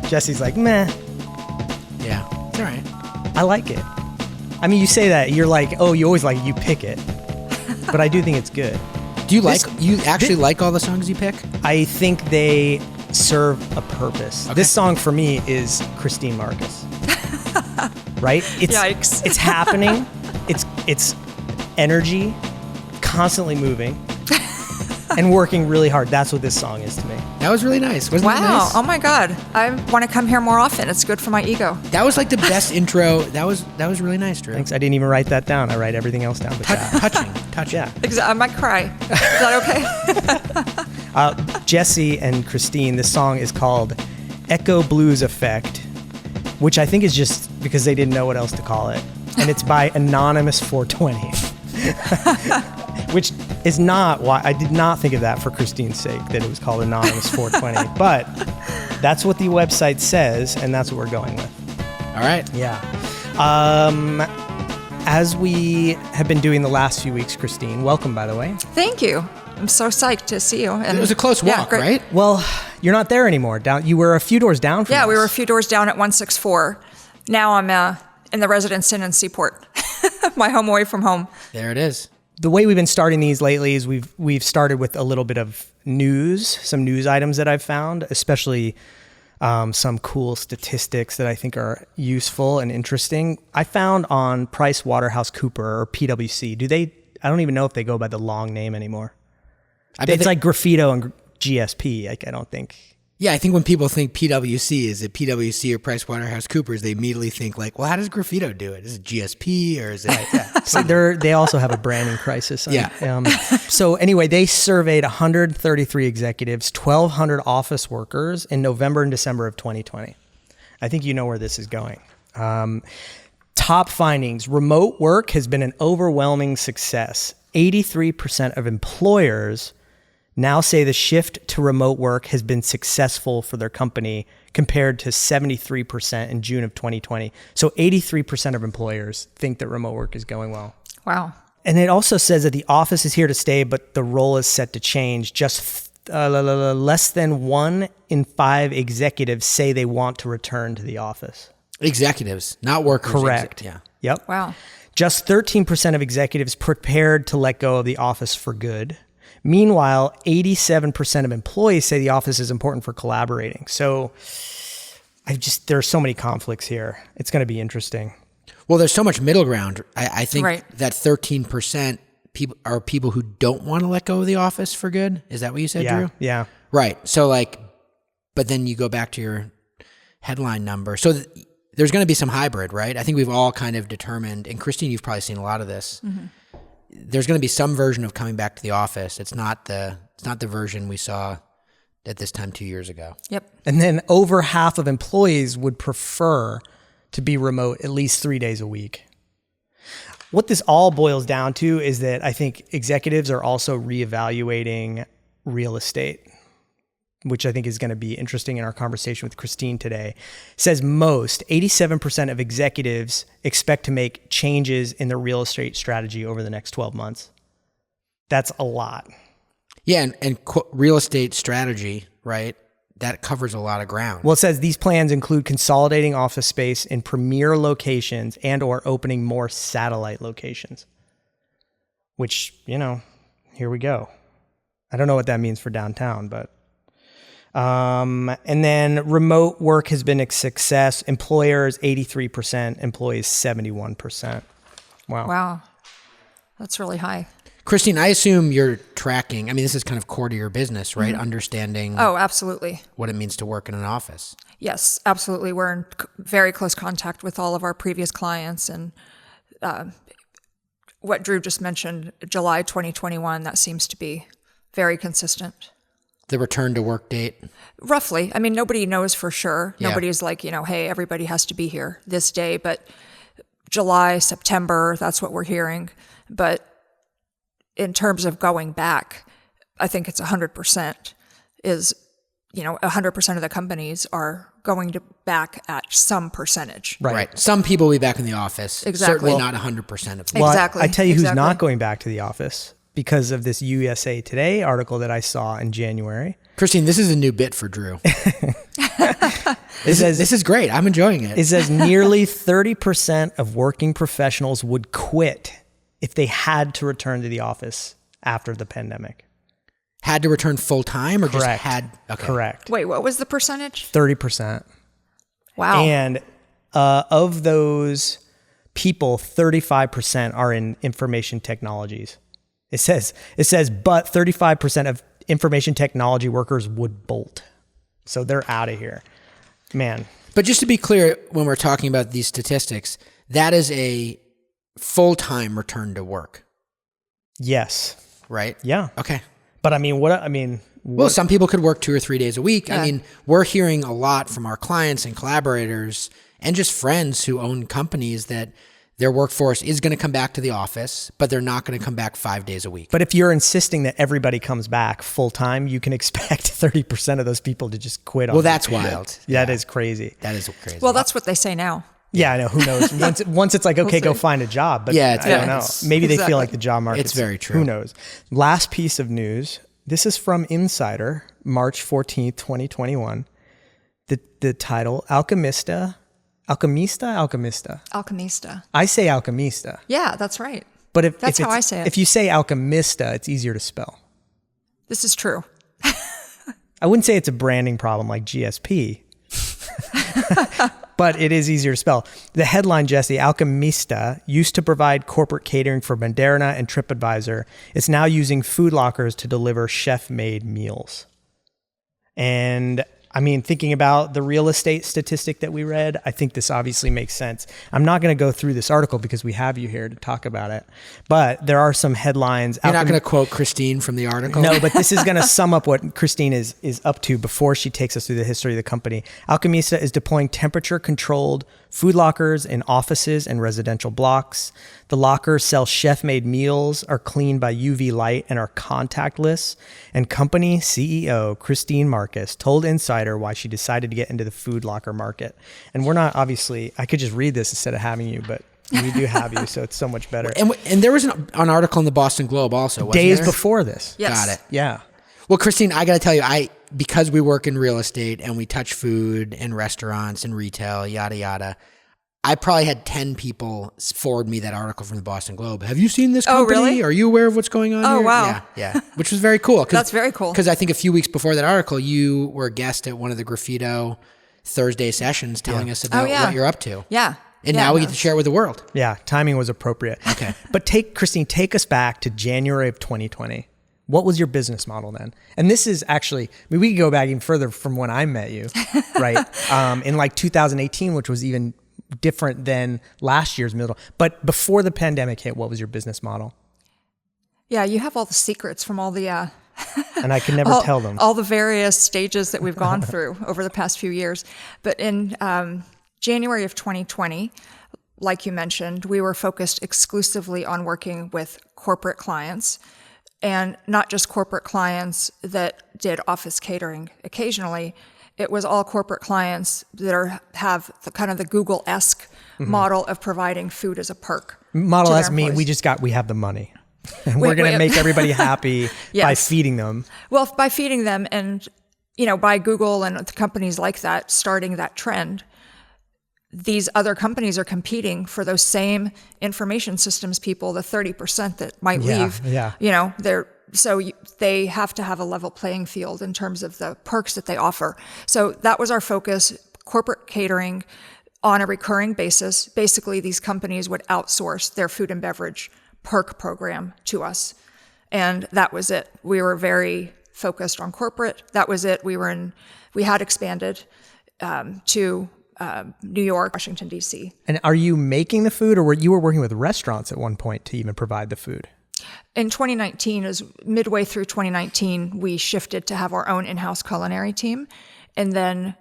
Jesse's like, meh. Yeah, it's all right. I like it. I mean, you say that, you're like, oh, you always like it, you pick it. But I do think it's good. Do you like all the songs you pick? I think they serve a purpose. Okay. This song for me is Christine Marcus. Right? Yikes. It's happening. It's energy, constantly moving, and working really hard. That's what this song is to me. That was really nice. Wasn't it Wow. nice? Oh my God. I want to come here more often. It's good for my ego. That was like the best intro. That was really nice, Drew. Thanks. I didn't even write that down. I write everything else down but that. Touching. Yeah. I might cry. Is that okay? Jesse and Christine, this song is called Echo Blues Effect, which I think is just because they didn't know what else to call it. And it's by Anonymous 420. Which is not why I did not think of that for Christine's sake, that it was called Anonymous 420. But that's what the website says, and that's what we're going with. All right. Yeah. As we have been doing the last few weeks, Christine, welcome, by the way. Thank you. I'm so psyched to see you. And it was a close walk, right? Well, you're not there anymore. You were a few doors down from us. Yeah, we were a few doors down at 164. Now I'm in the Residence Inn in Seaport, my home away from home. There it is. The way we've been starting these lately is we've started with a little bit of news, some news items that I've found, especially some cool statistics that I think are useful and interesting. I found on PricewaterhouseCoopers or PwC. I don't even know if they go by the long name anymore. It's like Graffito and GSP. I don't think. Yeah, I think when people think PwC, is it PwC or PricewaterhouseCoopers, they immediately think like, well, how does Graffito do it? Is it GSP or is it? So they also have a branding crisis. Yeah. So anyway, they surveyed 133 executives, 1,200 office workers in November and December of 2020. I think you know where this is going. Top findings: remote work has been an overwhelming success. 83% of employers now say the shift to remote work has been successful for their company, compared to 73% in June of 2020. So 83% of employers think that remote work is going well. Wow. And it also says that the office is here to stay, but the role is set to change. Just less than 1 in 5 executives say they want to return to the office. Executives, not workers. Correct. Yeah. Yep. Wow. Just 13% of executives prepared to let go of the office for good. Meanwhile, 87% of employees say the office is important for collaborating. So there are so many conflicts here. It's going to be interesting. Well, there's so much middle ground. I think right. that 13% are people who don't want to let go of the office for good. Is that what you said, Drew? Yeah. Right. So but then you go back to your headline number. So there's going to be some hybrid, right? I think we've all kind of determined, and Christine, you've probably seen a lot of this. Mm-hmm. There's going to be some version of coming back to the office. It's not the version we saw at this time 2 years ago. Yep. And then over half of employees would prefer to be remote at least 3 days a week. What this all boils down to is that I think executives are also reevaluating real estate, which I think is going to be interesting in our conversation with Christine today. It says 87% of executives expect to make changes in their real estate strategy over the next 12 months. That's a lot. Yeah, and real estate strategy, right? That covers a lot of ground. Well, it says these plans include consolidating office space in premier locations and or opening more satellite locations, which, here we go. I don't know what that means for downtown, but and then remote work has been a success. Employers, 83%, employees, 71%. Wow. That's really high. Christine, I assume you're tracking. I mean, this is kind of core to your business, right? Mm-hmm. Understanding. Oh, absolutely. What it means to work in an office. Yes, absolutely. We're in very close contact with all of our previous clients, and what Drew just mentioned, July 2021, that seems to be very consistent. The return to work date? Roughly. I mean, nobody knows for sure. Yeah. Nobody's like, hey, everybody has to be here this day, but July, September, that's what we're hearing. But in terms of going back, I think it's 100% is, 100% of the companies are going to back at some percentage. Right. Some people will be back in the office. Exactly. Certainly not 100% of them. Well, exactly. I tell you who's not going back to the office because of this USA Today article that I saw in January. Christine, this is a new bit for Drew. This is great. I'm enjoying it. It says nearly 30% of working professionals would quit if they had to return to the office after the pandemic. Had to return full time or Correct. just had? Okay. Correct. Wait, what was the percentage? 30%. Wow. And of those people, 35% are in information technologies. It says, but 35% of information technology workers would bolt. So they're out of here. Man. But just to be clear, when we're talking about these statistics, that is a full-time return to work, Yes. right? Yeah. Okay. But Well, some people could work 2 or 3 days a week. Yeah. I mean, we're hearing a lot from our clients and collaborators and just friends who own companies that their workforce is going to come back to the office, but they're not going to come back 5 days a week. But if you're insisting that everybody comes back full time, you can expect 30% of those people to just quit. Well, that's wild. That is crazy. That is crazy. Well, that's what they say now. Yeah, I know. Who knows? Once it's like, okay, go find a job. But Yeah, I don't know. Maybe they feel like the job market. It's very true. Who knows? Last piece of news. This is from Insider, March 14th, 2021. The title, Alchemista. Alchemista. I say Alchemista. Yeah, that's right. But That's how I say it. If you say Alchemista, it's easier to spell. This is true. I wouldn't say it's a branding problem like GSP, but it is easier to spell. The headline, Jesse, Alchemista used to provide corporate catering for Moderna and TripAdvisor. It's now using food lockers to deliver chef-made meals. And I mean, thinking about the real estate statistic that we read, I think this obviously makes sense. I'm not going to go through this article because we have you here to talk about it, but there are some headlines. You're not going to quote Christine from the article? No, but this is going to sum up what Christine is up to before she takes us through the history of the company. Alchemista is deploying temperature-controlled food lockers in offices and residential blocks. The lockers sell chef-made meals, are cleaned by UV light, and are contactless. And company CEO Christine Marcus told Insider why she decided to get into the food locker market. And we're not, obviously, I could just read this instead of having you, but we do have you, so it's so much better. And there was an article in the Boston Globe also, wasn't Days there? before this. Yes. Got it. Yeah. Well, Christine, I got to tell you, because we work in real estate and we touch food and restaurants and retail, yada, yada, I probably had 10 people forward me that article from the Boston Globe. Have you seen this company? Oh, really? Are you aware of what's going on Oh, here? wow. Yeah. Which was very cool. That's very cool. Because I think a few weeks before that article, you were a guest at one of the Graffito Thursday sessions telling us about what you're up to. Yeah. And now we get to share it with the world. Yeah, timing was appropriate. Okay. But Christine, take us back to January of 2020. What was your business model then? And this is actually, I mean, we could go back even further from when I met you, right? In like 2018, which was even different than last year's middle. But before the pandemic hit, what was your business model? Yeah, you have all the secrets from all the... and I can never tell them. All the various stages that we've gone through over the past few years. But in January of 2020, like you mentioned, we were focused exclusively on working with corporate clients, and not just corporate clients that did office catering occasionally. It was all corporate clients that have the kind of the Google-esque model of providing food as a perk. Model as me, we have the money. And we're going to make everybody happy by feeding them. Well, by feeding them, and by Google and companies like that starting that trend, these other companies are competing for those same information systems people, the 30% that might leave. Yeah. They have to have a level playing field in terms of the perks that they offer. So that was our focus, corporate catering on a recurring basis. Basically, these companies would outsource their food and beverage perk program to us. And that was it. We were very focused on corporate. That was it. We had expanded to New York, Washington, D.C. And are you making the food, or you were working with restaurants at one point to even provide the food? In 2019, midway through 2019, we shifted to have our own in-house culinary team. And then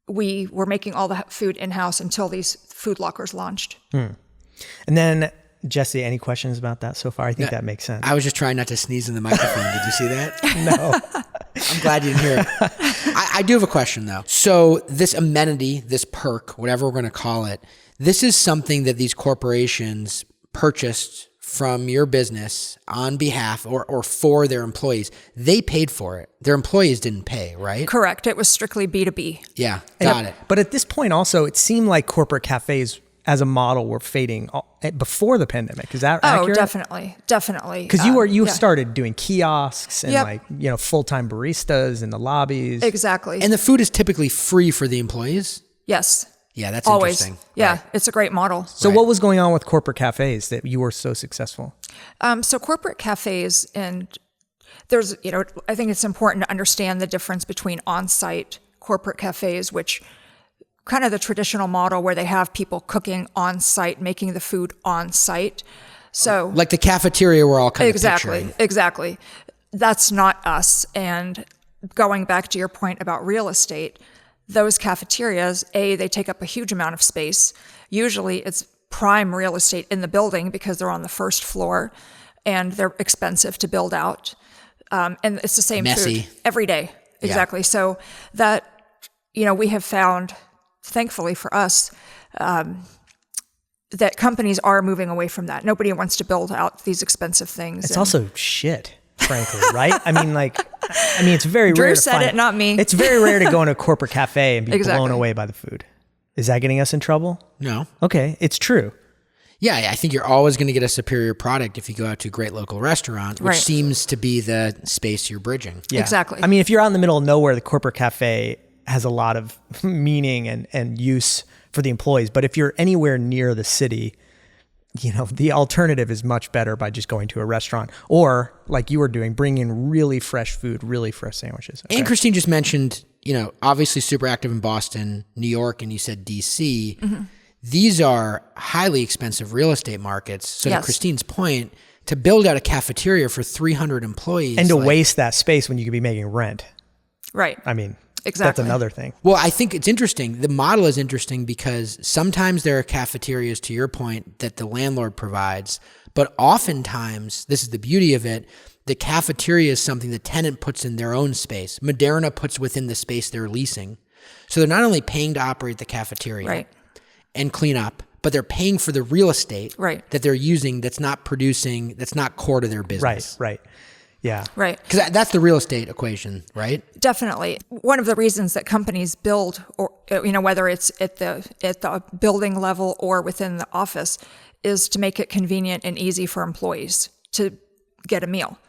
we were making all the food in-house until these food lockers launched. And then, Jesse, any questions about that so far? I think that makes sense. I was just trying not to sneeze in the microphone. Did you see that? No. I'm glad you didn't hear it. I do have a question, though. So this amenity, this perk, whatever we're going to call it, this is something that these corporations purchased from your business on behalf or for their employees, they paid for it. Their employees didn't pay, right? Correct. It was strictly B2B. Yeah, got it. But at this point also, it seemed like corporate cafes as a model were fading before the pandemic. Is that accurate? Oh, definitely. Because you started doing kiosks and full-time baristas in the lobbies. Exactly. And the food is typically free for the employees? Yes. Yeah, that's Always. interesting. Yeah, Right. it's a great model. So what was going on with corporate cafes that you were so successful? So corporate cafes, and there's, I think it's important to understand the difference between on-site corporate cafes, which kind of the traditional model where they have people cooking on-site, making the food on-site. So like the cafeteria we're all kind of picturing. Exactly. That's not us. And going back to your point about real estate, those cafeterias, they take up a huge amount of space. Usually it's prime real estate in the building because they're on the first floor and they're expensive to build out. And it's the same Messy. food every day. Exactly. Yeah. So that, we have found, thankfully for us, that companies are moving away from that. Nobody wants to build out these expensive things. It's also shit, frankly, right? I mean, it's very Drew rare to said find it, not me. It's very rare to go into a corporate cafe and be Exactly. blown away by the food. Is that getting us in trouble? No. Okay, it's true. Yeah, I think you're always going to get a superior product if you go out to a great local restaurant, which Right. seems to be the space you're bridging. Yeah. Exactly. I mean, if you're out in the middle of nowhere, the corporate cafe has a lot of meaning and use for the employees. But if you're anywhere near the city, the alternative is much better by just going to a restaurant or, like you were doing, bringing in really fresh food, really fresh sandwiches. Okay. And Christine just mentioned, obviously super active in Boston, New York, and you said DC. Mm-hmm. These are highly expensive real estate markets. So Yes. to Christine's point, to build out a cafeteria for 300 employees. And to waste that space when you could be making rent. Right. I mean, Exactly. that's another thing. Well, I think it's interesting. The model is interesting because sometimes there are cafeterias, to your point, that the landlord provides, but oftentimes, this is the beauty of it, the cafeteria is something the tenant puts in their own space. Moderna puts within the space they're leasing. So they're not only paying to operate the cafeteria Right. and clean up, but they're paying for the real estate Right. that they're using that's not producing, that's not core to their business. Right. Yeah. Right. Because that's the real estate equation, right? Definitely. One of the reasons that companies build, or whether it's at the building level or within the office, is to make it convenient and easy for employees to get a meal.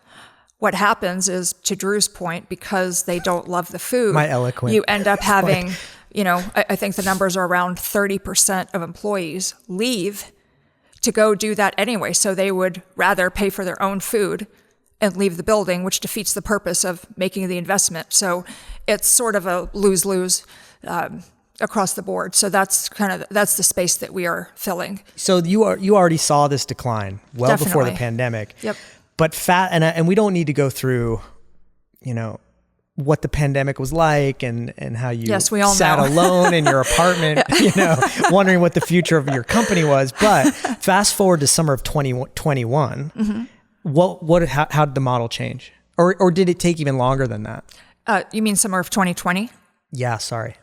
What happens is, to Drew's point, because they don't love the food, My eloquent you end up having, I think the numbers are around 30% of employees leave to go do that anyway. So they would rather pay for their own food and leave the building, which defeats the purpose of making the investment. So it's sort of a lose-lose across the board. So that's the space that we are filling. So you already saw this decline well before the Definitely. pandemic. Yep. But and we don't need to go through, what the pandemic was like and how you Yes, we all sat know. alone in your apartment, wondering what the future of your company was. But fast forward to summer of 2021, how did the model change? Or did it take even longer than that? You mean summer of 2020? Yeah, sorry.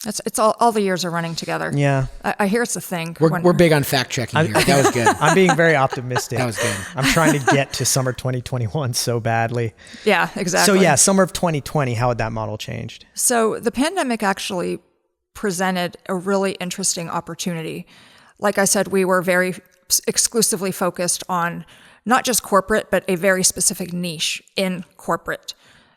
It's all the years are running together. Yeah. I hear it's a thing. We're big on fact checking here. That was good. I'm being very optimistic. That was good. I'm trying to get to summer 2021 so badly. Yeah, exactly. So summer of 2020, how had that model changed? So the pandemic actually presented a really interesting opportunity. Like I said, we were very exclusively focused on not just corporate, but a very specific niche in corporate.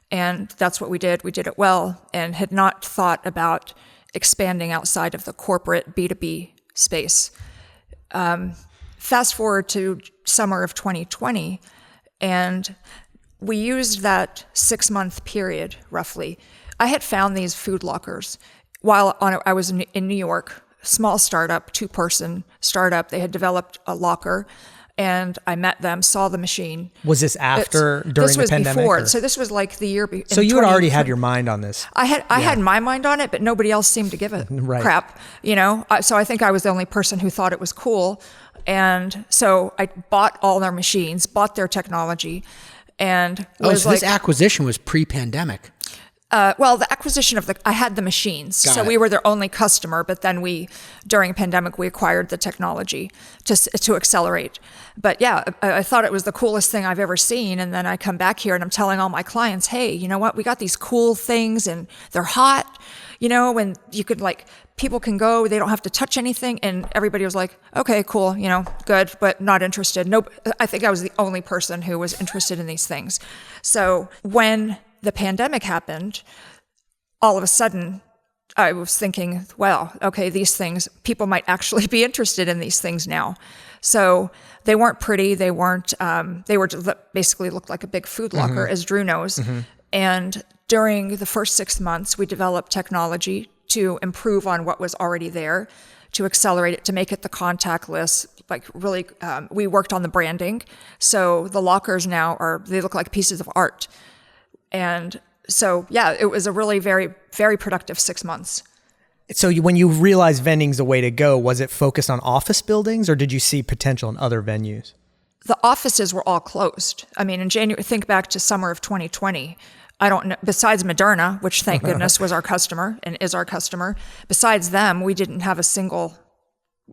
And that's what we did. We did it well and had not thought about expanding outside of the corporate B2B space. Fast forward to summer of 2020, and we used that 6-month period, roughly. I had found these food lockers while I was in New York, small startup, 2-person startup. They had developed a locker, and I met them, saw the machine. Was this during the pandemic? This was before. Or? So this was like the year before. So you had already had your mind on this. I had my mind on it, but nobody else seemed to give a crap, So I think I was the only person who thought it was cool. And so I bought all their machines, bought their technology, and was so this acquisition was pre-pandemic. Well, the acquisition of I had the machines, so we were their only customer. But then during pandemic, we acquired the technology to accelerate. But yeah, I thought it was the coolest thing I've ever seen. And then I come back here and I'm telling all my clients, hey, you know what? We got these cool things and they're hot, and you could people can go, they don't have to touch anything. And everybody was like, okay, cool, good, but not interested. Nope. I think I was the only person who was interested in these things. So when the pandemic happened, all of a sudden I was thinking, well, okay, these things, people might actually be interested in these things now. So they weren't pretty. They weren't, they were basically looked like a big food locker, as Drew knows. And during the first 6 months, we developed technology to improve on what was already there, to accelerate it, to make it the contactless. We worked on the branding. So the lockers now they look like pieces of art. And so, yeah, it was a really very, very productive 6 months. So when you realized vending's the way to go, was it focused on office buildings or did you see potential in other venues? The offices were all closed. I mean, in January, think back to summer of 2020. I don't know, besides Moderna, which thank goodness was our customer and is our customer, besides them, we didn't have a single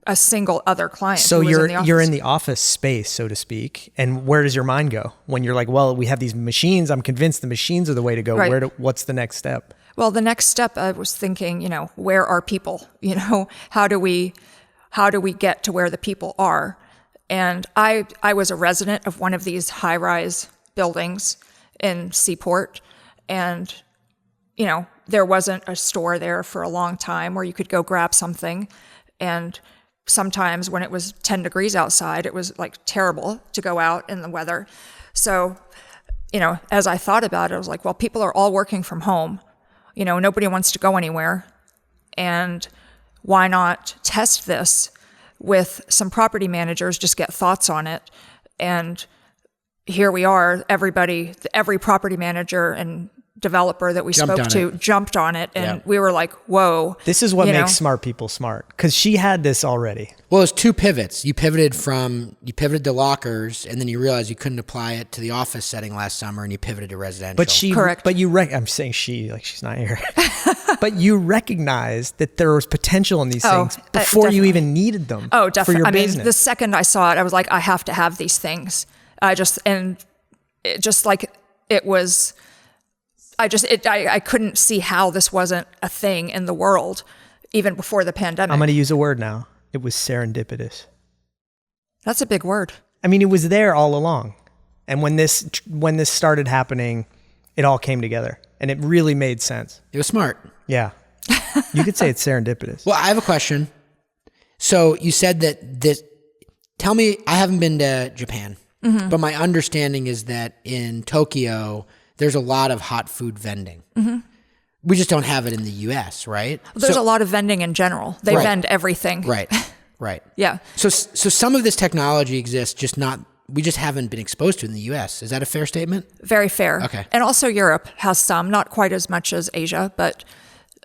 other client. So you're in the office space, so to speak. And where does your mind go when you're like, well, we have these machines. I'm convinced the machines are the way to go. Right. What's the next step? Well, the next step I was thinking, where are people? How do we get to where the people are? And I was a resident of one of these high-rise buildings in Seaport. And, there wasn't a store there for a long time where you could go grab something. And sometimes when it was 10 degrees outside, it was terrible to go out in the weather. So, as I thought about it, I was like, well, people are all working from home. Nobody wants to go anywhere. And why not test this with some property managers, just get thoughts on it. And here we are, every property manager and developer that we spoke to jumped on it, and we were like, whoa. This is what makes smart people smart, because she had this already. Well, it's two pivots. You pivoted to lockers, and then you realized you couldn't apply it to the office setting last summer, and you pivoted to residential. Correct. But I'm saying she, like she's not here. But you recognized that there was potential in these things before you even needed them. Oh, definitely. For your business. The second I saw it, I was like, I have to have these things. I couldn't see how this wasn't a thing in the world, even before the pandemic. I'm going to use a word now. It was serendipitous. That's a big word. I mean, it was there all along. And when this started happening, it all came together. And it really made sense. It was smart. Yeah. You could say it's serendipitous. Well, I have a question. So you said that tell me, I haven't been to Japan, but my understanding is that in Tokyo, there's a lot of hot food vending. We just don't have it in the U.S., right? There's a lot of vending in general. They vend everything. Right. Yeah. So some of this technology exists, we just haven't been exposed to it in the U.S. Is that a fair statement? Very fair. Okay. And also Europe has some, not quite as much as Asia, but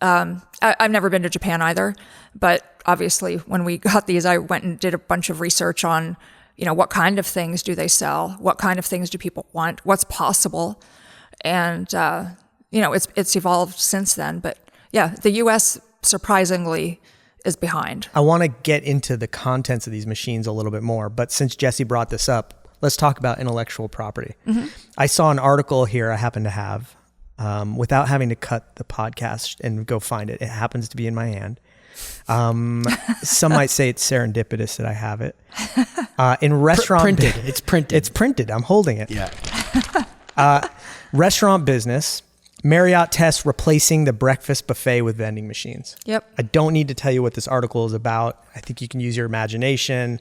I've never been to Japan either. But obviously when we got these, I went and did a bunch of research on, what kind of things do they sell? What kind of things do people want? What's possible? And, it's evolved since then. But yeah, the U.S. surprisingly is behind. I want to get into the contents of these machines a little bit more. But since Jesse brought this up, let's talk about intellectual property. I saw an article here I happen to have, without having to cut the podcast and go find it. It happens to be in my hand. Some might say it's serendipitous that I have it. In restaurant... Printed. It's printed. It's printed. I'm holding it. Yeah. Restaurant business, Marriott tests replacing the breakfast buffet with vending machines. Yep. I don't need to tell you what this article is about. I think you can use your imagination.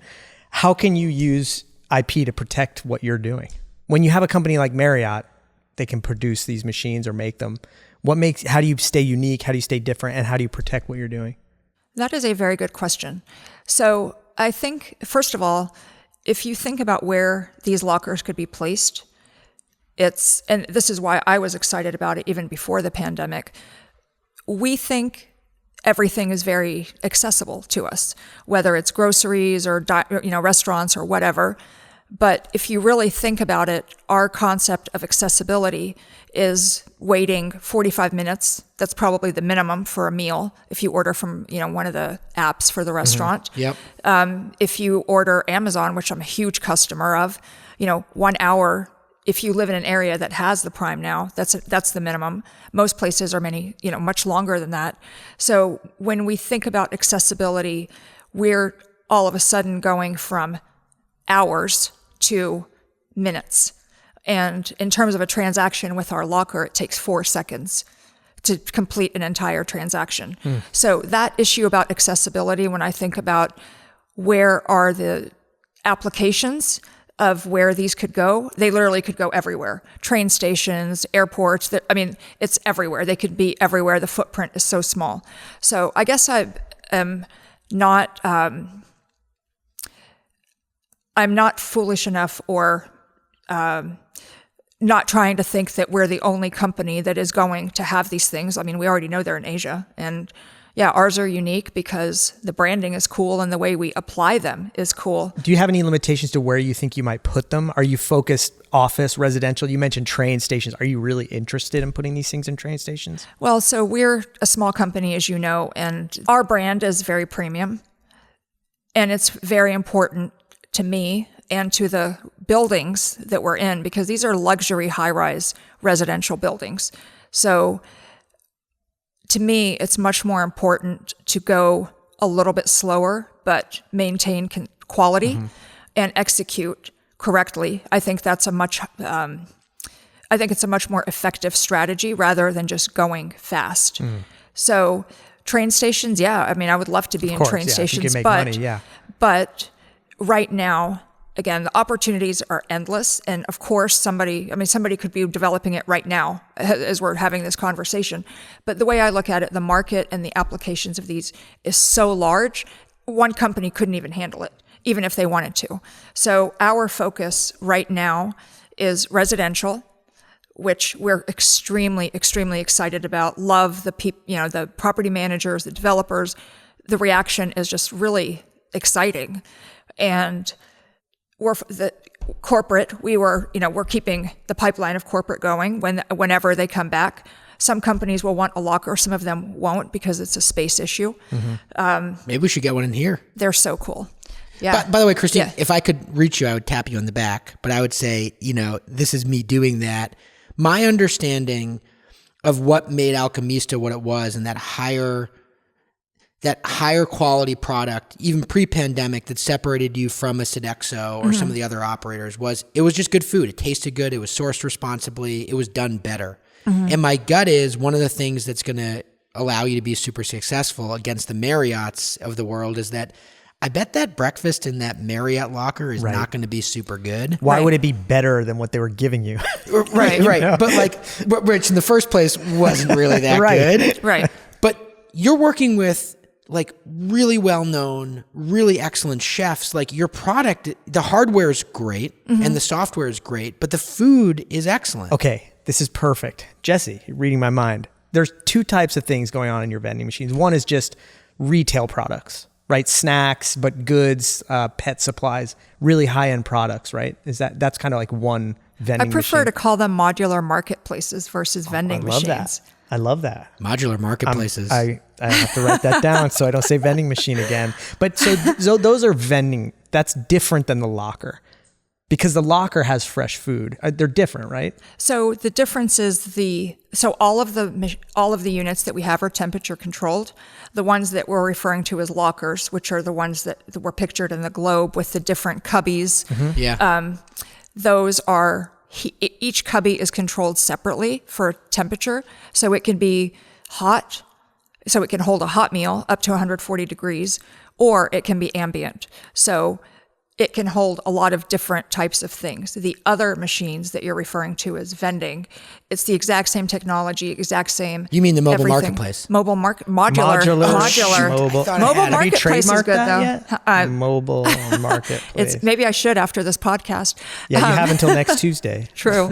How can you use IP to protect what you're doing? When you have a company like Marriott, they can produce these machines or make them. How do you stay unique? How do you stay different? And how do you protect what you're doing? That is a very good question. So I think, first of all, if you think about where these lockers could be placed, and this is why I was excited about it even before the pandemic, we think everything is very accessible to us, whether it's groceries or restaurants or whatever. But if you really think about it, our concept of accessibility is waiting 45 minutes. That's probably the minimum for a meal if you order from, one of the apps for the restaurant. Yep. If you order Amazon, which I'm a huge customer of, 1 hour. If you live in an area that has the Prime now, that's the minimum. Most places are much longer than that. So when we think about accessibility, we're all of a sudden going from hours to minutes. And in terms of a transaction with our locker, it takes 4 seconds to complete an entire transaction. So that issue about accessibility, when I think about where are the applications of where these could go, they literally could go everywhere. Train stations, airports, it's everywhere. They could be everywhere. The footprint is so small. So I guess I am not, I'm not foolish enough or not trying to think that we're the only company that is going to have these things. We already know they're in Asia. And yeah, ours are unique because the branding is cool and the way we apply them is cool. Do you have any limitations to where you think you might put them? Are you focused office, residential? You mentioned train stations. Are you really interested in putting these things in train stations? Well, so we're a small company, as you know, and our brand is very premium. And it's very important to me and to the buildings that we're in because these are luxury high-rise residential buildings. So to me, it's much more important to go a little bit slower, but maintain quality and execute correctly. I think that's it's a much more effective strategy rather than just going fast. So train stations, yeah. I would love to be in train stations, if you can make money, yeah. But right now, again, the opportunities are endless. And of course, somebody could be developing it right now as we're having this conversation. But the way I look at it, the market and the applications of these is so large, one company couldn't even handle it, even if they wanted to. So our focus right now is residential, which we're extremely, extremely excited about. Love the the property managers, the developers. The reaction is just really exciting. And we're the corporate. We're keeping the pipeline of corporate going whenever they come back. Some companies will want a locker, some of them won't because it's a space issue. Maybe we should get one in here. They're so cool. Yeah. By the way, Christine, if I could reach you, I would tap you on the back. But I would say, this is me doing that. My understanding of what made Alchemista what it was and that higher quality product, even pre-pandemic, that separated you from a Sodexo or some of the other operators it was just good food. It tasted good. It was sourced responsibly. It was done better. And my gut is one of the things that's going to allow you to be super successful against the Marriotts of the world is that I bet that breakfast in that Marriott locker is not going to be super good. Why would it be better than what they were giving you? Right. But which in the first place wasn't really that good. Right. But you're working with really well-known, really excellent chefs. Your product, the hardware is great and the software is great, but the food is excellent. Okay, this is perfect. Jesse, you're reading my mind. There's 2 types of things going on in your vending machines. One is just retail products, right? Snacks, but goods, pet supplies, really high-end products, right? That's kind of like one vending machine. I prefer to call them modular marketplaces versus vending machines. I love that. Modular marketplaces. I have to write that down so I don't say vending machine again. But so those are vending. That's different than the locker because the locker has fresh food. They're different, right? So the difference is all of the units that we have are temperature controlled. The ones that we're referring to as lockers, which are the ones that were pictured in the globe with the different cubbies. Yeah. Those are. Each cubby is controlled separately for temperature, so it can be hot, so it can hold a hot meal up to 140 degrees, or it can be ambient. So it can hold a lot of different types of things. The other machines that you're referring to as vending, it's the exact same technology, exact same. You mean the mobile marketplace? Modular. Mobile marketplace is good though. Mobile marketplace. Maybe I should after this podcast. Yeah, you have until next Tuesday. True.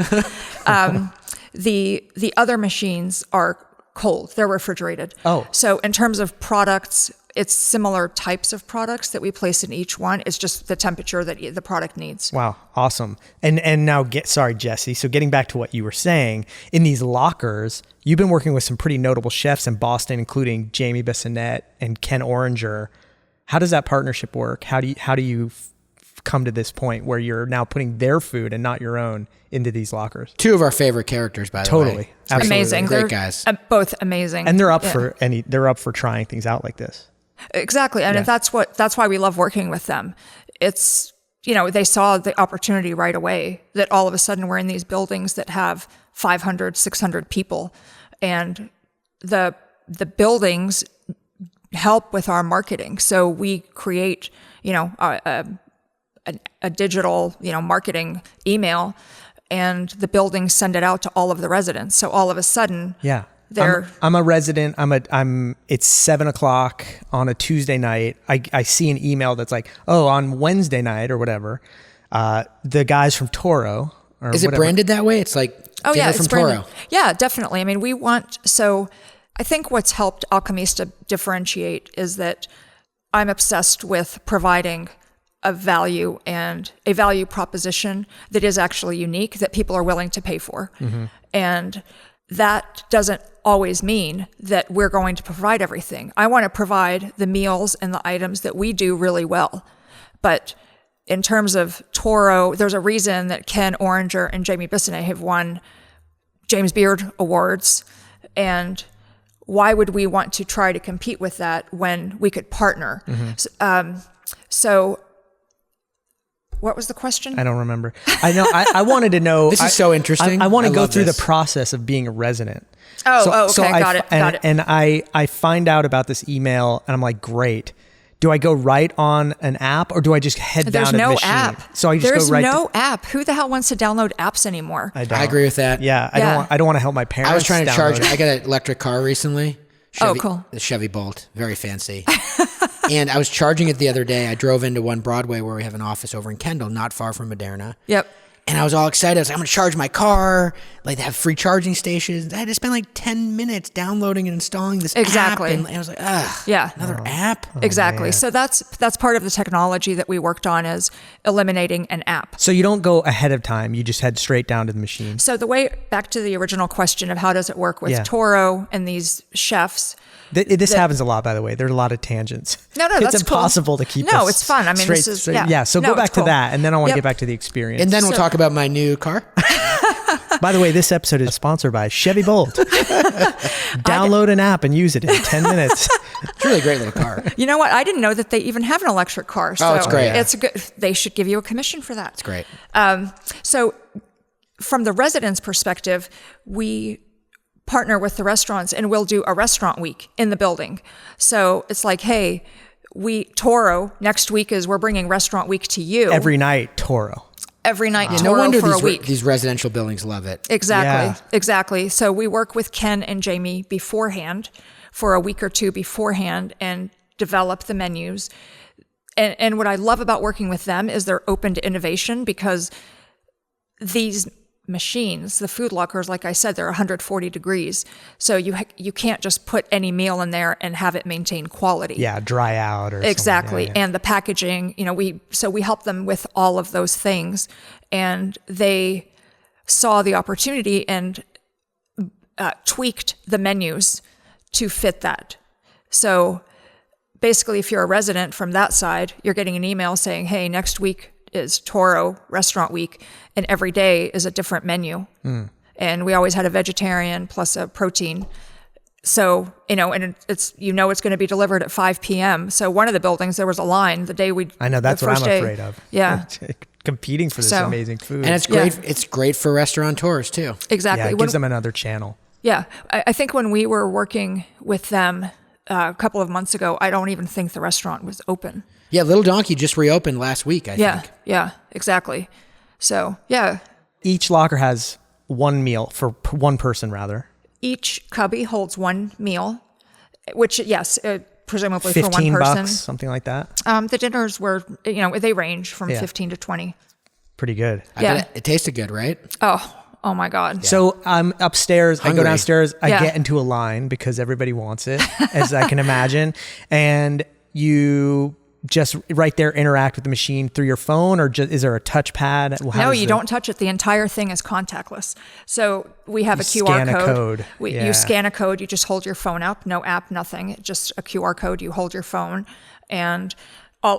The other machines are cold. They're refrigerated. Oh. So in terms of products, it's similar types of products that we place in each one. It's just the temperature that the product needs. Wow. Awesome. And now sorry, Jesse. So getting back to what you were saying, in these lockers, you've been working with some pretty notable chefs in Boston, including Jamie Bissonette and Ken Oranger. How does that partnership work? How do you come to this point where you're now putting their food and not your own into these lockers? Two of our favorite characters, by the way. Totally. Absolutely. Amazing. Great They're guys. Both amazing. And they're up for trying things out like this. Exactly. And that's why we love working with them. It's, they saw the opportunity right away that all of a sudden we're in these buildings that have 500, 600 people, and the buildings help with our marketing. So we create, a digital, marketing email, and the buildings send it out to all of the residents. So all of a sudden, yeah. I'm a resident. It's 7:00 on a Tuesday night. I see an email that's like, oh, on Wednesday night or whatever, the guys from Toro. Or Is it whatever. branded that way? It's like dinner from Toro. Yeah, definitely. I mean, I think what's helped Alchemista differentiate is that I'm obsessed with providing a value and a value proposition that is actually unique, that people are willing to pay for. Mm-hmm. And that doesn't always mean that we're going to provide everything. I want to provide the meals and the items that we do really well. But in terms of Toro, there's a reason that Ken Oranger and Jamie Bissonette have won James Beard Awards. And why would we want to try to compete with that when we could partner? Mm-hmm. So what was the question? I don't remember. I know. I wanted to know. This is so interesting. I want to go through this. the process of being a resident. Okay. Got it. And I find out about this email and I'm like, great. Do I go right on an app or do I just head down to the machine? There's no app. So I just There's go right. There's no app. Who the hell wants to download apps anymore? I don't. I agree with that. Yeah. I don't want to help my parents. I was trying to charge. download it. I got an electric car recently. Cool. The Chevy Bolt, very fancy. And I was charging it the other day. I drove into One Broadway where we have an office over in Kendall, not far from Moderna. Yep. And I was all excited. I was like, I'm going to charge my car. Like, they have free charging stations. I had to spend like 10 minutes downloading and installing this app. And I was like, another app? Exactly. Man. So that's part of the technology that we worked on, is eliminating an app. So you don't go ahead of time. You just head straight down to the machine. So back to the original question of how does it work with Toro and these chefs. This happens a lot, by the way. There's a lot of tangents. No, it's that's impossible cool. to keep. No, it's fun. I mean, straight. Yeah. So go back to that, and then I want to get back to the experience. And then we'll talk about my new car. By the way, this episode is sponsored by Chevy Bolt. Download an app and use it in 10 minutes. It's really a great little car. You know what? I didn't know that they even have an electric car. So it's great. It's good. They should give you a commission for that. It's great. So from the residents' perspective, we partner with the restaurants and we'll do a restaurant week in the building. So it's like, hey, Toro, next week we're bringing restaurant week to you. Every night, Toro. Every night, Toro no wonder for a week. These residential buildings love it. Exactly. So we work with Ken and Jamie beforehand, for a week or two beforehand, and develop the menus. And what I love about working with them is they're open to innovation, because these machines, the food lockers, like I said, they're 140 degrees. So you can't just put any meal in there and have it maintain quality. Yeah, dry out or exactly. something. Yeah. And the packaging, we help them with all of those things, and they saw the opportunity and tweaked the menus to fit that. So basically, if you're a resident from that side, you're getting an email saying, hey, next week is Toro Restaurant Week, and every day is a different menu. And we always had a vegetarian plus a protein. So, and it's going to be delivered at 5 p.m. So one of the buildings, there was a line the day I know, that's what I'm afraid of. Yeah. Competing for this amazing food. And it's great. Yeah. It's great for restaurateurs too. Exactly. Yeah, it gives them another channel. Yeah. I think when we were working with them a couple of months ago, I don't even think the restaurant was open. Yeah, Little Donkey just reopened last week, I think. Yeah, exactly. So, yeah. Each locker has one meal for one person, rather. Each cubby holds one meal, which, yes, presumably for one person. $15, something like that? The dinners were, they range from 15 to 20. Pretty good. I bet it tasted good, right? Oh, Oh my God. So I'm upstairs. I go downstairs. I Yeah. get into a line because everybody wants it, as I can imagine. And you just right there interact with the machine through your phone, or just, is there a touchpad? No, you don't touch it. The entire thing is contactless. So we have a QR scan a code. code. You scan a code. You just hold your phone up. No app, nothing. Just a QR code. You hold your phone, and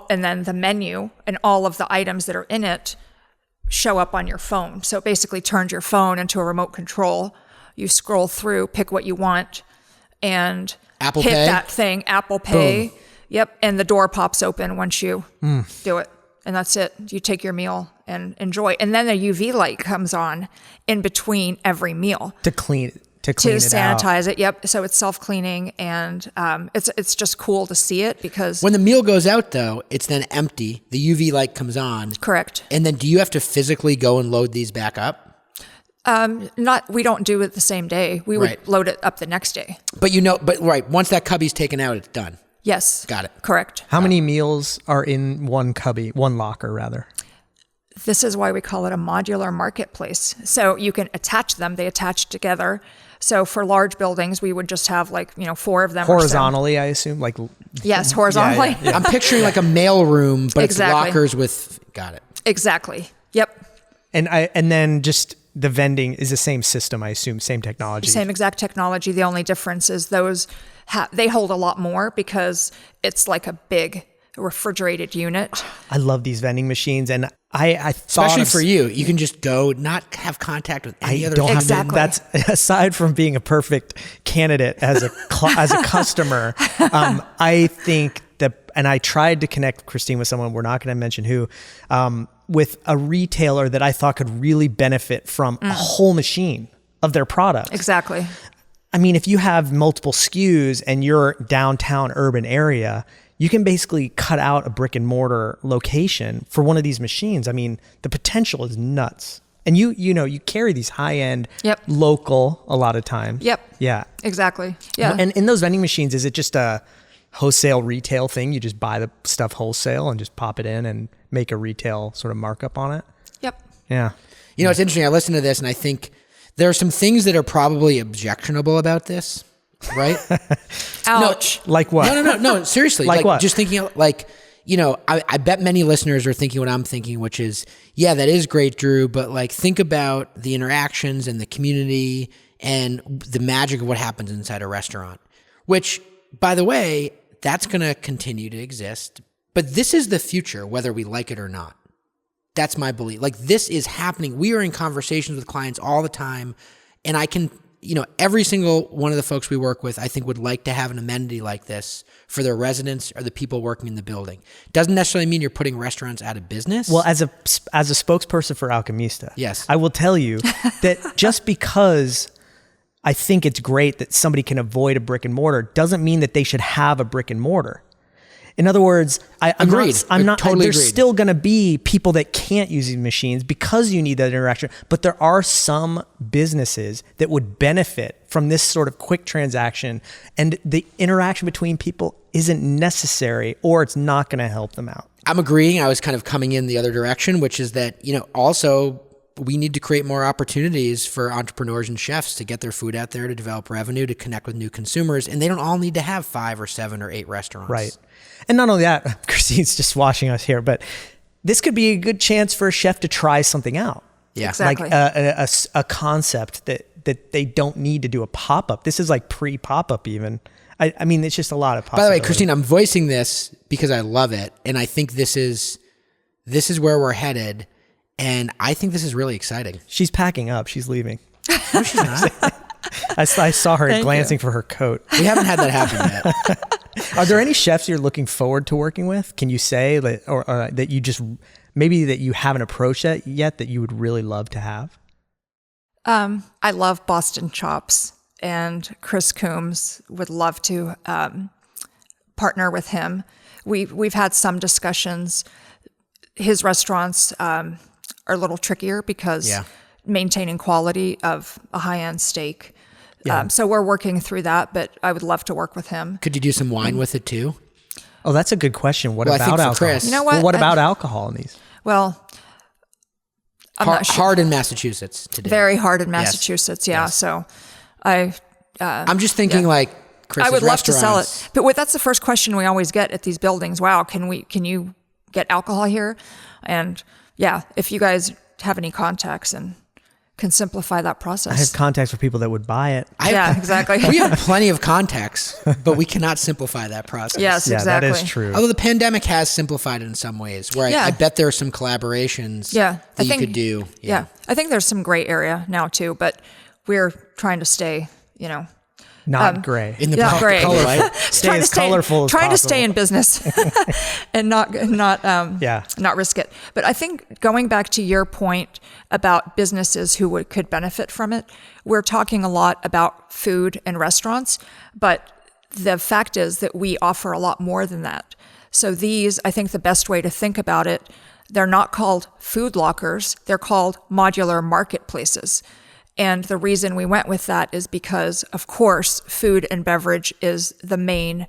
then the menu and all of the items that are in it show up on your phone. So it basically turns your phone into a remote control. You scroll through, pick what you want, and Apple hit Pay? that thing. Apple Pay. Boom. Yep, and the door pops open once you do it, and that's it. You take your meal and enjoy. And then the UV light comes on in between every meal to clean it to out. sanitize it. Yep. So it's self-cleaning, and it's just cool to see it because When the meal goes out, though, it's then empty. The UV light comes on. correct. And then do you have to physically go and load these back up? We don't do it the same day. We would Right. load it up the next day. But right, once that cubby's taken out, it's done. Yes. Got it. Correct. How many meals are in one locker rather? This is why we call it a modular marketplace. So you can attach them. They attach together. So for large buildings, we would just have 4 of them. Horizontally, I assume, like. Or so. Yes, horizontally. Yeah. I'm picturing like a mail room, but Exactly. it's lockers with. Got it. Exactly. Yep. And then just the vending is the same system, I assume, same technology. Same exact technology. The only difference is those they hold a lot more because it's like a big refrigerated unit. I love these vending machines, and I thought Especially of, for you, you can just go, not have contact with any other. don't have Exactly. that's aside from being a perfect candidate as a customer. I think that, and I tried to connect Christine with someone, we're not going to mention who, with a retailer that I thought could really benefit from a whole machine of their products. Exactly. I mean, if you have multiple SKUs and you're downtown urban area, you can basically cut out a brick and mortar location for one of these machines. I mean, the potential is nuts. And you carry these high end, Yep. local a lot of times. Yep. Yeah. Exactly. Yeah. And in those vending machines, is it just a wholesale retail thing? You just buy the stuff wholesale and just pop it in and make a retail sort of markup on it? Yep. Yeah. It's interesting. I listened to this and I think there are some things that are probably objectionable about this, right? Ouch. Like what? No. Seriously. Like what? Just thinking I bet many listeners are thinking what I'm thinking, which is, yeah, that is great, Drew, but think about the interactions and the community and the magic of what happens inside a restaurant, which, by the way, that's going to continue to exist. But this is the future, whether we like it or not. That's my belief. This is happening. We are in conversations with clients all the time. And I can, every single one of the folks we work with, I think would like to have an amenity like this for their residents or the people working in the building. Doesn't necessarily mean you're putting restaurants out of business. Well, as a spokesperson for Alchemista, Yes. I will tell you that just because I think it's great that somebody can avoid a brick and mortar doesn't mean that they should have a brick and mortar. In other words, Agreed. Totally there's agreed. still going to be people that can't use these machines because you need that interaction. But there are some businesses that would benefit from this sort of quick transaction, and the interaction between people isn't necessary, or it's not going to help them out. I'm agreeing. I was kind of coming in the other direction, which is that, also we need to create more opportunities for entrepreneurs and chefs to get their food out there, to develop revenue, to connect with new consumers. And they don't all need to have 5 or 7 or 8 restaurants. Right. And not only that, Christine's just watching us here, but this could be a good chance for a chef to try something out. Yeah. Exactly. Like a concept that they don't need to do a pop-up. This is like pre-pop-up even. I mean, it's just a lot of By the possibilities. way, Christine, I'm voicing this because I love it. And I think this is where we're headed. And I think this is really exciting. She's packing up. She's leaving. No, she's not. I saw her Thank glancing for her coat. We haven't had that happen yet. Are there any chefs you're looking forward to working with? Can you say that, or that you just, maybe that you haven't approached that yet that you would really love to have? I love Boston Chops, and Chris Coombs would love to partner with him. We've had some discussions. His restaurants are a little trickier because maintaining quality of a high-end steak. Yeah. So we're working through that, but I would love to work with him. Could you do some wine with it too? Oh, that's a good question. What Well, I think about for alcohol? Chris- You know what? Well, what about alcohol in these? Well, not sure. Hard in Massachusetts to do. Very hard in Massachusetts. Yeah. Yes. So I'm just thinking like Chris's I would love to sell restaurants. it. But that's the first question we always get at these buildings. Wow, can you get alcohol here? And yeah, if you guys have any contacts and can simplify that process. I have contacts for people that would buy it. Yeah, exactly. We have plenty of contacts, but we cannot simplify that process. Yes, Yeah, exactly. that is true. Although the pandemic has simplified it in some ways, where I bet there are some collaborations that you could do. Yeah. I think there's some gray area now too, but we're trying to stay, Not gray. In the gray. color, right? Stay as colorful as trying to possible. stay in business and not risk it. But I think going back to your point about businesses who could benefit from it, we're talking a lot about food and restaurants, but the fact is that we offer a lot more than that. So I think the best way to think about it, they're not called food lockers, they're called modular marketplaces. And the reason we went with that is because, of course, food and beverage is the main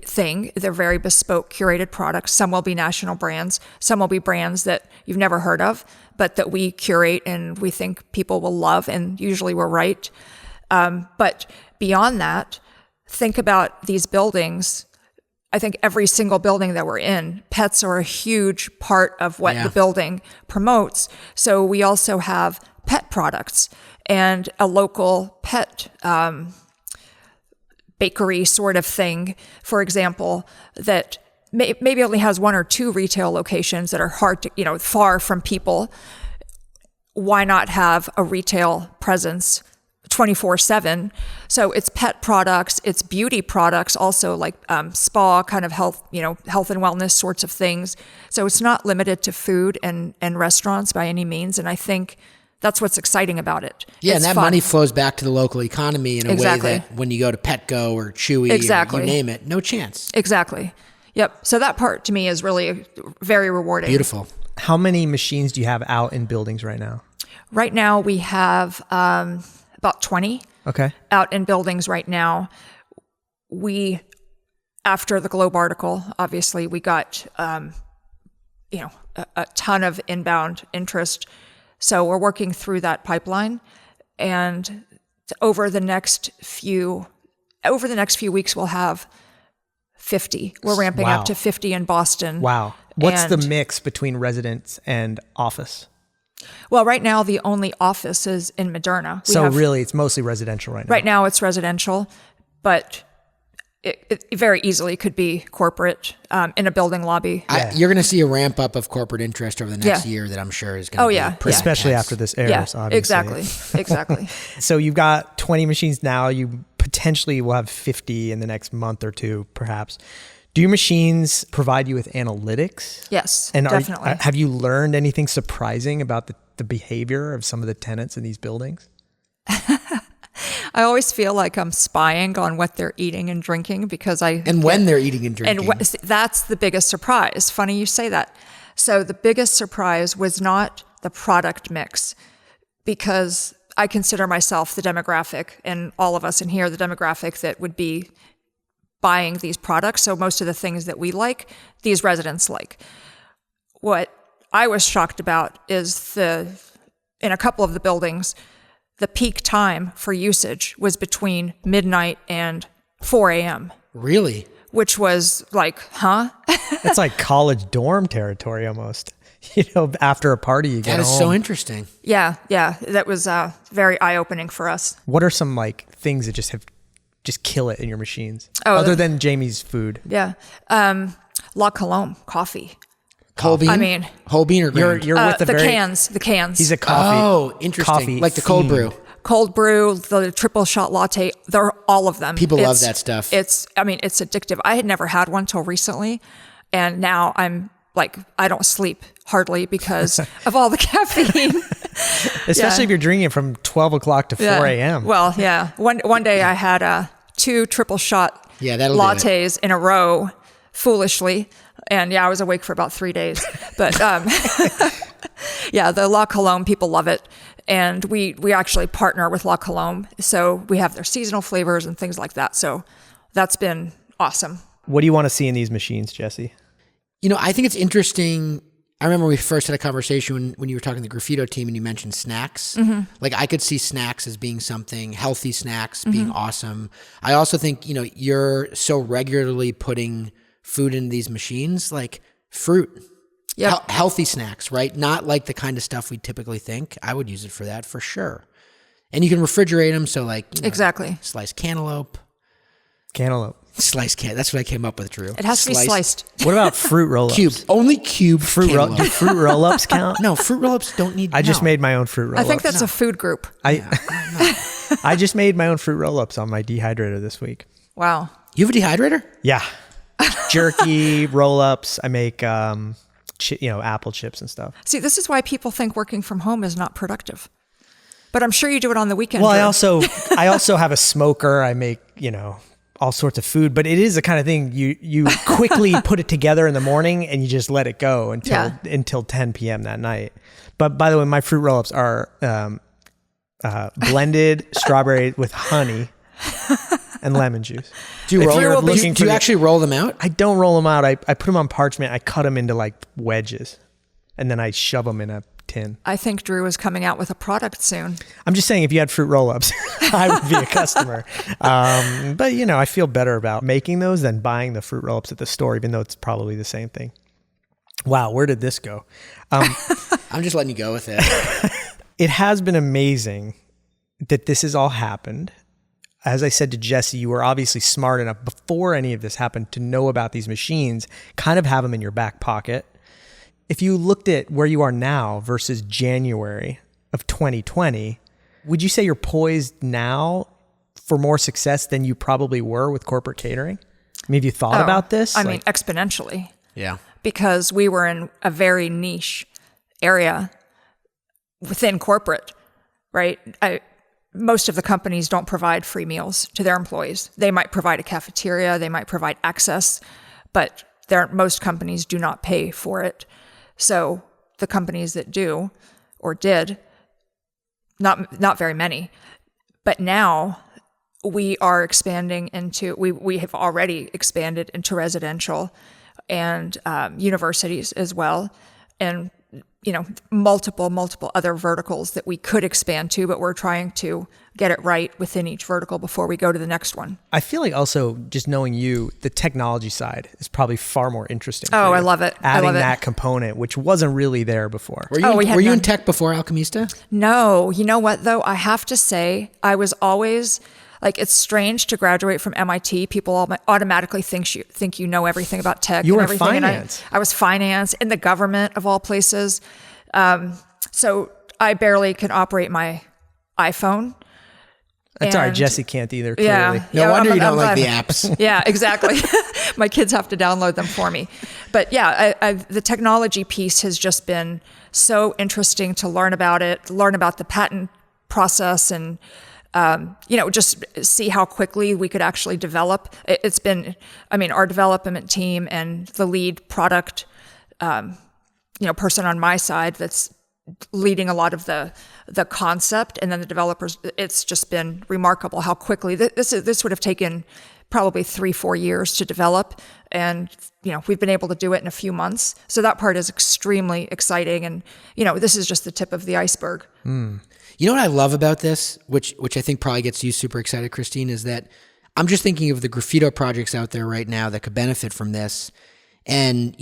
thing. They're very bespoke, curated products. Some will be national brands. Some will be brands that you've never heard of, but that we curate and we think people will love, and usually we're right. But beyond that, think about these buildings. I think every single building that we're in, pets are a huge part of what the building promotes. So we also have pet products and a local pet bakery sort of thing, for example, that maybe only has 1 or 2 retail locations that are hard to, far from people. Why not have a retail presence 24/7? So it's pet products, it's beauty products, also like spa kind of health, health and wellness sorts of things. So it's not limited to food and restaurants by any means. And I think that's what's exciting about it. Yeah, it's and that fun. money flows back to the local economy in a way Exactly. that when you go to Petco or Chewy or you name it, no chance. Exactly. Yep. So that part to me is really very rewarding. Beautiful. How many machines do you have out in buildings right now? Right now we have about 20 Okay. out in buildings right now. After the Globe article, obviously we got, a ton of inbound interest. So we're working through that pipeline, and over the next few weeks, we'll have 50. We're ramping Wow. up to 50 in Boston. Wow. What's the And- mix between residents and office? Well, right now the only office is in Moderna. So really, it's mostly residential right now. Right now it's residential, but it very easily could be corporate in a building lobby. You're going to see a ramp up of corporate interest over the next year that I'm sure is going to be pretty Especially intense. after this airs, obviously. Exactly. So you've got 20 machines now. You potentially will have 50 in the next month or two, perhaps. Do your machines provide you with analytics? Yes, And definitely. have you learned anything surprising about the behavior of some of the tenants in these buildings? I always feel like I'm spying on what they're eating and drinking because when they're eating and drinking. And that's the biggest surprise. Funny you say that. So the biggest surprise was not the product mix, because I consider myself the demographic, and all of us in here, the demographic that would be buying these products. So most of the things that we like, these residents like. What I was shocked about is in a couple of the buildings, the peak time for usage was between midnight and 4 a.m. Really? Which was like, huh? It's like college dorm territory almost. After a party, you get That is home. so interesting. Yeah. That was very eye-opening for us. What are some things that just kill it in your machines? Oh, other than Jamie's food. Yeah. La Colombe coffee. Whole bean? I mean, whole bean or You're ground? with the cans. He's a coffee. Oh, interesting. Coffee Like the cold fiend. brew. Cold brew, the triple shot latte, they're all of them. People love that stuff. It's addictive. I had never had one till recently, and now I'm like, I don't sleep hardly because of all the caffeine. Especially if you're drinking it from 12 o'clock to 4 a.m. Well, yeah. One day I had 2 triple shot that'll do lattes in a row, foolishly. And I was awake for about 3 days. But the La Colombe, people love it. And we actually partner with La Colombe. So we have their seasonal flavors and things like that. So that's been awesome. What do you want to see in these machines, Jesse? I think it's interesting I remember we first had a conversation when you were talking to the Graffito team and you mentioned snacks. Like I could see snacks as being something, healthy snacks being awesome. I also think, you're so regularly putting food in these machines, like fruit, healthy snacks, right? Not like the kind of stuff we typically think. I would use it for that for sure. And you can refrigerate them. So exactly. Sliced cantaloupe. Sliced that's what I came up with, Drew. It has to be sliced. What about fruit roll-ups? Cube. Only cube Do fruit roll-ups count? No, fruit roll-ups don't need. I just made my own fruit roll-ups. I think that's a food group. I just made my own fruit roll-ups on my dehydrator this week. Wow. You have a dehydrator? Yeah. Jerky, roll-ups. I make, apple chips and stuff. See, this is why people think working from home is not productive. But I'm sure you do it on the weekend. Well, I also have a smoker. I make, all sorts of food, but it is the kind of thing you quickly put it together in the morning and you just let it go until 10 p.m. that night. But by the way, my fruit roll-ups are blended strawberry with honey and lemon juice. Do you actually roll them out? I don't roll them out. I put them on parchment. I cut them into like wedges and then I shove them in a tin. I think Drew is coming out with a product soon. I'm just saying, if you had fruit roll-ups, I would be a customer. But I feel better about making those than buying the fruit roll-ups at the store, even though it's probably the same thing. Wow, where did this go? I'm just letting you go with it. It has been amazing that this has all happened. As I said to Jesse, you were obviously smart enough before any of this happened to know about these machines, kind of have them in your back pocket. If you looked at where you are now versus January of 2020, would you say you're poised now for more success than you probably were with corporate catering? I mean, have you thought about this? I mean, exponentially. Yeah. Because we were in a very niche area within corporate, right? Most of the companies don't provide free meals to their employees. They might provide a cafeteria, they might provide access, but most companies do not pay for it. So the companies that do or did, not very many, but now we are expanding into, we have already expanded into residential and universities as well. And, multiple other verticals that we could expand to, but we're trying to get it right within each vertical before we go to the next one. I feel like also just knowing you, the technology side is probably far more interesting. Oh, I love it. Adding that component, which wasn't really there before. Were you in tech before Alchemista? No. You know what, though? I have to say, I was always... it's strange to graduate from MIT. People automatically think you know everything about tech. You were in finance. I was finance in the government of all places. So I barely can operate my iPhone. That's all right. Jesse can't either, clearly. Yeah. No wonder you don't like the apps. Yeah, exactly. My kids have to download them for me. But yeah, the technology piece has just been so interesting to learn about it, learn about the patent process and just see how quickly we could actually develop. It's been, our development team and the lead product, person on my side that's leading a lot of the concept, and then the developers. It's just been remarkable how quickly this would have taken probably 3-4 years to develop, and we've been able to do it in a few months. So that part is extremely exciting, and this is just the tip of the iceberg. You know what I love about this, which I think probably gets you super excited, Christine, is that I'm just thinking of the Graffito projects out there right now that could benefit from this. And,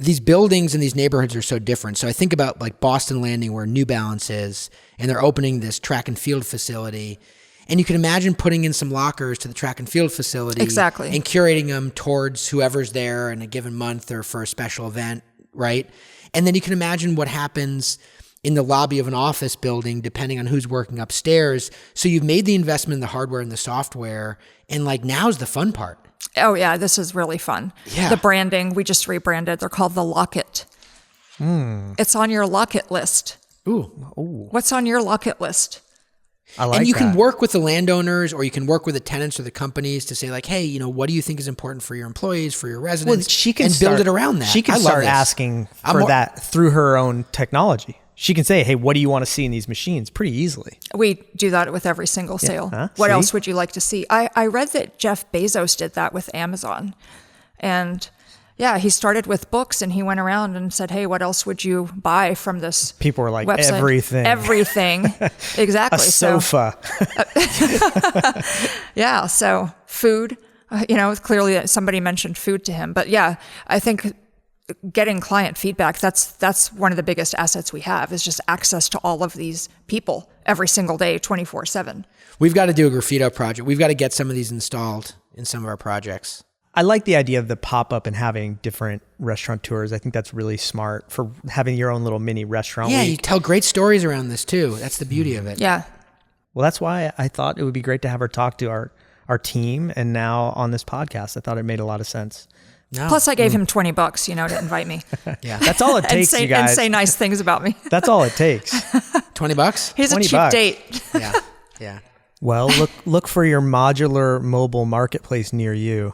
these buildings and these neighborhoods are so different. So I think about like Boston Landing where New Balance is, and they're opening this track and field facility. And you can imagine putting in some lockers to the track and field facility. Exactly. And curating them towards whoever's there in a given month or for a special event, right? And then you can imagine what happens in the lobby of an office building, depending on who's working upstairs. So you've made the investment in the hardware and the software, and now's the fun part. Oh yeah, this is really fun. Yeah. The branding, we just rebranded. They're called the Locket. It's on your Locket list. Ooh. What's on your Locket list? I like that. And you can work with the landowners, or you can work with the tenants or the companies to say hey, what do you think is important for your employees, for your residents? Well, she can build it around that. She can start asking for that through her own technology. She can say, hey, what do you want to see in these machines? Pretty easily. We do that with every single sale. What else would you like to see? I read that Jeff Bezos did that with Amazon. And, Yeah, he started with books and he went around and said, hey, what else would you buy from this People were like, website? everything. Everything. Exactly. A sofa. Yeah, so food, clearly somebody mentioned food to him. But yeah, I think getting client feedback, that's one of the biggest assets we have, is just access to all of these people every single day, 24/7. We've got to do a Graffito project. We've got to get some of these installed in some of our projects. I like the idea of the pop-up and having different restaurateurs. I think that's really smart for having your own little mini restaurant Yeah, week. you tell great stories around this too. That's the beauty of it. Yeah. Well, that's why I thought it would be great to have her talk to our team and now on this podcast. I thought it made a lot of sense. No. Plus, I gave him $20, to invite me. Yeah. That's all it takes, you guys. And say nice things about me. That's all it takes. $20? He's a $20. cheap date. Yeah. Yeah. Well, look for your modular mobile marketplace near you.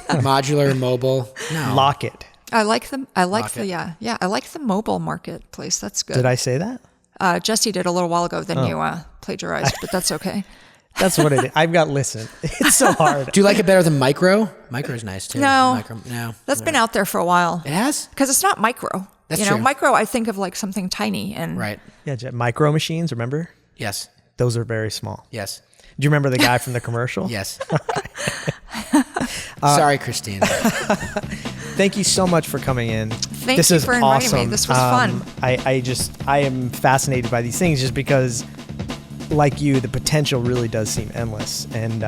Modular, mobile. No. Lock it. I like them. I like Rocket. I like the mobile marketplace. That's good. Did I say that? Jesse did a little while ago, then you plagiarized, but that's okay. That's what it is. I've got listen. It's so hard. Do you like it better than micro? Micro's nice too. No. No. That's been out there for a while. It has? Because it's not micro. That's true. Micro, I think of like something tiny. And Right. Yeah, micro machines, remember? Yes. Those are very small. Yes. Do you remember the guy from the commercial? Yes. Sorry, Christine. Thank you so much for coming in. Thank this you is for inviting awesome. me. This was fun. I am fascinated by these things just because, like you, the potential really does seem endless. And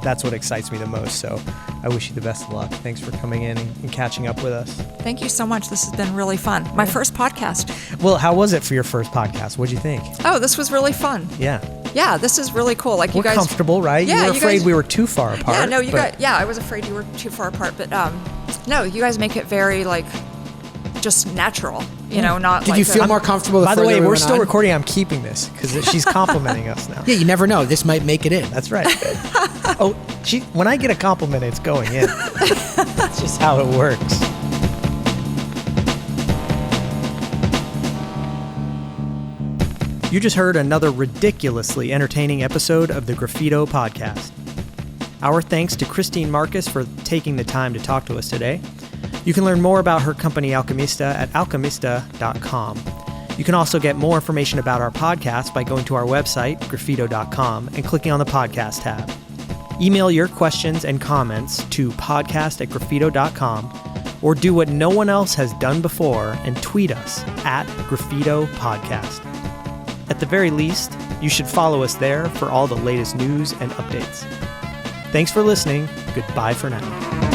that's what excites me the most. So I wish you the best of luck. Thanks for coming in and catching up with us. Thank you so much. This has been really fun. My first podcast. Well, how was it for your first podcast? What'd you think? Oh, this was really fun. Yeah. Yeah, this is really cool. Like We're you guys comfortable, right? Yeah, you were you afraid guys- we were too far apart. Yeah, no, but- I was afraid you were too far apart, but no, you guys make it very like just natural, not Did like you feel more comfortable? By the way, further we we're went still on? recording. I'm keeping this because she's complimenting us now. Yeah, you never know. This might make it in. That's right. Oh, when I get a compliment, it's going in. That's just how it works. You just heard another ridiculously entertaining episode of the Graffito Podcast. Our thanks to Christine Marcus for taking the time to talk to us today. You can learn more about her company Alchemista at alchemista.com. You can also get more information about our podcast by going to our website, graffito.com, and clicking on the podcast tab. Email your questions and comments to podcast@graffito.com, or do what no one else has done before and tweet us at Graffito Podcast. At the very least, you should follow us there for all the latest news and updates. Thanks for listening. Goodbye for now.